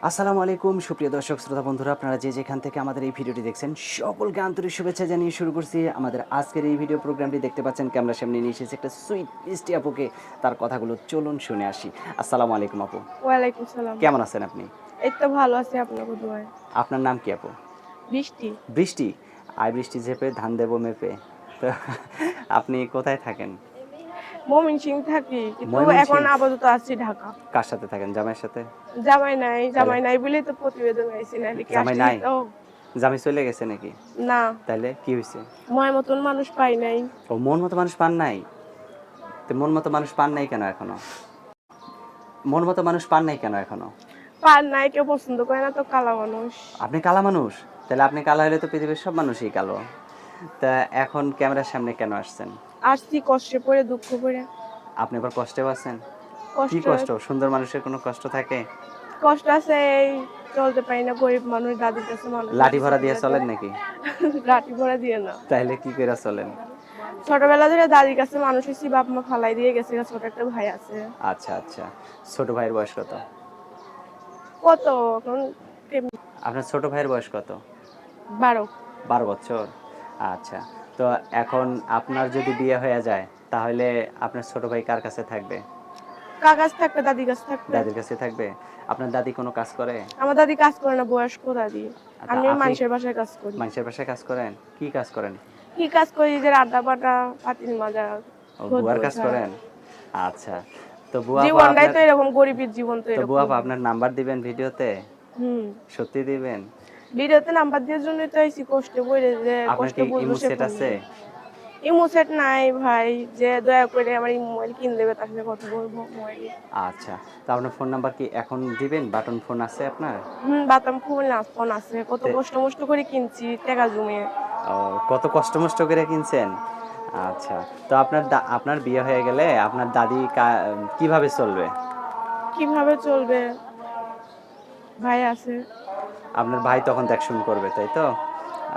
আসসালামু আলাইকুম সুপ্রিয় দর্শক শ্রোতা বন্ধুরা, আপনারা যে যেখান থেকে আমাদের এই ভিডিওটি দেখছেন সকলকে আন্তরিক শুভেচ্ছা জানিয়ে শুরু করছি আমাদের আজকের এই ভিডিও প্রোগ্রামটি। দেখতে পাচ্ছেন ক্যামেরার সামনে নিয়ে এসেছে একটা সুইট মিষ্টি আপুকে, তার কথাগুলো চলুন শুনে আসি। আসসালামু আলাইকুম আপু, ওয়ালাইকুম সালাম। কেমন আছেন আপনি? এই তো ভালো আছি আপনাকে দোয়ায়। আপনার নাম কি আপু? বৃষ্টি। বৃষ্টি। আয় বৃষ্টি ঝেপে ধান দেবো মেপে। তো আপনি কোথায় থাকেন? ময়মনসিং থাকি কিন্তু এখন ময়মনসিং। আপাতত আছি ঢাকা। কার সাথে থাকেন? জামাইয়ের সাথে? তাহলে জামাই নাই বলেই তো প্রতিবেদন আইছি, নাহলে কি জামাই আসলেই নাই? তো জামাই চলে গেছে নাকি? না। তাইলে কি হয়েছে? ময় মতন মানুষ পাই নাই। ও, মন মতো মানুষ পান নাই? তো মন মতো মানুষ পান নাই কেন এখনো? মন মতো মানুষ পান নাই কেন এখনো? পার নাই, কেউ পছন্দ করে না তো, কালা মানুষ। আপনি কালা মানুষ? তাহলে আপনি কালা হলে তো পৃথিবীর সব মানুষই কালো। তা এখন ক্যামেরার সামনে কেন আসছেন? আসছি কষ্টে পড়ে, দুঃখ পড়ে। আপনি আবার কষ্টেও আছেন? কি কষ্ট কষ্ট? সুন্দর মানুষের কোনো কষ্ট থাকে? কষ্ট আছে, এই চলতে পারি না, গরিব মানুষ, দাদির কাছে মানুষ লাঠি হয়েছে ভরা দিয়ে ছোটবেলা চলেন থেকে। নাকি? লাঠি ভরা দিয়ে না, তাইলে কি করে চলেন? ছোটবেলা ধরে দাদির কাছে মানুষ হয়েছি, বাপ মা ফালাই দিয়ে গেছে, ছোট একটা ভাই আছে। আচ্ছা আচ্ছা। ছোট ভাইয়ের বয়স কত? কত এখন? আপনার ছোট ভাইয়ের বয়স কত? 12। 12 বছর। আচ্ছা। তো এখন আপনার যদি বিয়ে হয়ে যায় তাহলে আপনার ছোট ভাই কার কাছে থাকবে? কাকাজ থাকবে, দাদি কাছে থাকবে। দাদির কাছে থাকবে? আপনার দাদি কোনো কাজ করে? আমার দাদি কাজ করে না, বয়স্ক দাদি। তা আমি আপনি মানুষের বাসায় কাজ করি। মানুষের বাসায় কাজ করেন? কি কাজ করেন? কি কাজ করি? যে রান্না বান্না, পাতিল মাজা, ও, ঘর বুয়ার দুয়ার কাজ ঝাড়া। করেন? আচ্ছা। তো বুয়া আপা জীবনটাই আপনার তো এরকম, গরিবের জীবন তো তো বুয়া এরকম। আপা আপনার নাম্বার দিবেন ভিডিওতে? হুম। সত্যি দিবেন? ভিডিওতে নাম্বার দেওয়ার জন্যই তো আইছি, কষ্টে পড়ে, যে আপনার কষ্ট কি বুঝবো ইমো সে সেট ফোন আছে? দিবে। ইমো সেট নাই ভাই, যে দয়া করে আমার মোবাইল কিনে দেবে, তার সাথে কথা বলবো মোবাইল। আচ্ছা। তো আপনার ফোন নাম্বার কি এখন দিবেন? বাটন ফোন আছে আপনার? বাতাম ফোন না, ফোন আছে, কত তে কষ্ট মষ্ট করে কিনছি টাকা জমিয়ে। ও, কত কষ্ট মষ্ট করে কিনছেন? আচ্ছা। তো আপনার বিয়ে হয়ে গেলে আপনার দাদি কিভাবে চলবে? কিভাবে চলবে? ভাই আছে। আপনার ভাই তখন দেখশুন করবে, তাই তো?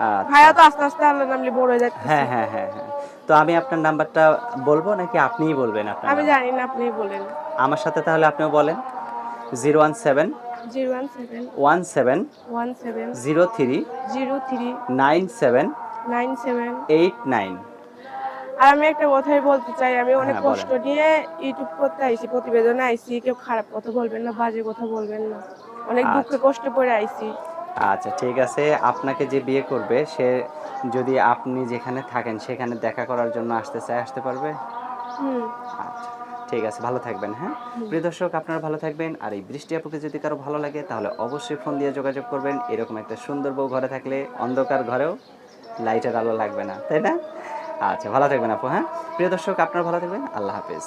আচ্ছা। ভাইয়া তো আস্তে আস্তে আল্লাহ নামলে বড় হয়ে যাইতেছে। হ্যাঁ হ্যাঁ হ্যাঁ হ্যাঁ। তো আমি আপনার নাম্বারটা বলবো নাকি আপনিই বলবেন আপনার আমি নাম্বার? জানি না, আপনি বলেন। আমার সাথে তাহলে আপনিও বলেন। 017 017 17 17 03 03 97 97। 89। আর আমি একটা কথাই বলতে চাই, আমি অনেক হ্যাঁ, বলেন। কষ্ট নিয়ে ইউটিউব করতে আইছি, প্রতিবেদনে আইছি, কেউ খারাপ কথা বলবেন না, বাজে কথা বলবেন না। অনেক দুঃখে আচ্ছা কষ্টে পড়ে আইছি। আচ্ছা, ঠিক আছে। আপনাকে যে বিয়ে করবে সে যদি আপনি যেখানে থাকেন সেখানে দেখা করার জন্য আসতে চায়, আসতে পারবে? হুম। আচ্ছা, ঠিক আছে। ভালো থাকবেন, হ্যাঁ? হুম। প্রিয় দর্শক, আপনারা ভালো থাকবেন। আর এই বৃষ্টি আপুকে যদি কারো ভালো লাগে তাহলে অবশ্যই ফোন দিয়ে যোগাযোগ করবেন। এরকম একটা সুন্দর বউ ঘরে থাকলে অন্ধকার ঘরেও লাইটের আলো লাগবে না, তাই না? আচ্ছা, ভালো থাকবেন আপু, হ্যাঁ? প্রিয় দর্শক, আপনারা ভালো থাকবেন। আল্লাহ হাফেজ।